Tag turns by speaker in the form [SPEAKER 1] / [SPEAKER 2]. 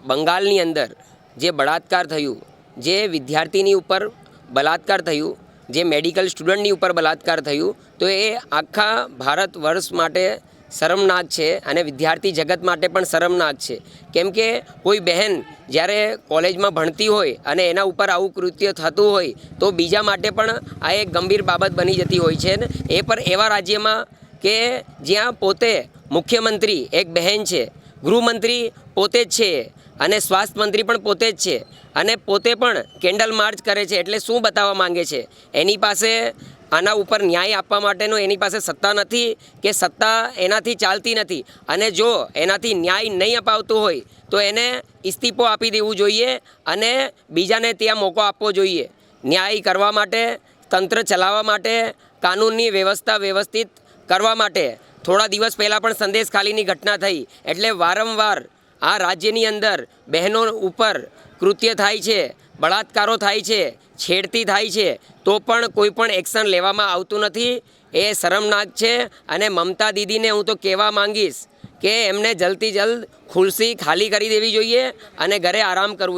[SPEAKER 1] બંગાળની અંદર જે બળાત્કાર થયું, જે વિદ્યાર્થીની ઉપર બલાત્કાર થયું, જે મેડિકલ સ્ટુડન્ટની ઉપર બલાત્કાર થયું, તો એ આખા ભારત વર્ષ માટે શરમનાક છે અને વિદ્યાર્થી જગત માટે પણ શરમનાક છે. કેમ કે કોઈ બહેન જ્યારે કોલેજમાં ભણતી હોય અને એના ઉપર આવું કૃત્ય થતું હોય તો બીજા માટે પણ આ એક ગંભીર બાબત બની જતી હોય છે. એ પર એવા રાજ્યમાં કે જ્યાં પોતે મુખ્યમંત્રી એક બહેન છે, ગૃહમંત્રી પોતે જ છે અને સ્વાસ્થ્ય મંત્રી પણ પોતે જ છે અને પોતે પણ કેન્ડલ માર્ચ કરે છે. એટલે શું બતાવવા માંગે છે? એની પાસે આના ઉપર ન્યાય આપવા માટેનો એની પાસે સત્તા નથી કે સત્તા એનાથી ચાલતી નથી. અને જો એનાથી ન્યાય નહીં અપાવતું હોય તો એને ઇસ્તીફો આપી દેવું જોઈએ અને બીજાને ત્યાં મોકો આપવો જોઈએ. ન્યાય કરવા માટે, તંત્ર ચલાવવા માટે, કાનૂનની વ્યવસ્થા વ્યવસ્થિત કરવા માટે. થોડા દિવસ પહેલાં પણ સંદેશ ખાલીની ઘટના થઈ. એટલે વારંવાર આ રાજ્યની અંદર બહેનો ઉપર કૃત્ય થાય છે, બળાત્કારો થાય છે, છેડતી થાય છે, તો પણ કોઈ પણ એક્શન લેવામાં આવતું નથી. એ શરમનાક છે. અને મમતા દીદીને હું તો કહેવા માંગીશ કે એમને જલ્દથી જલ્દ ખુરશી ખાલી કરી દેવી જોઈએ અને ઘરે આરામ કરવું જોઈએ.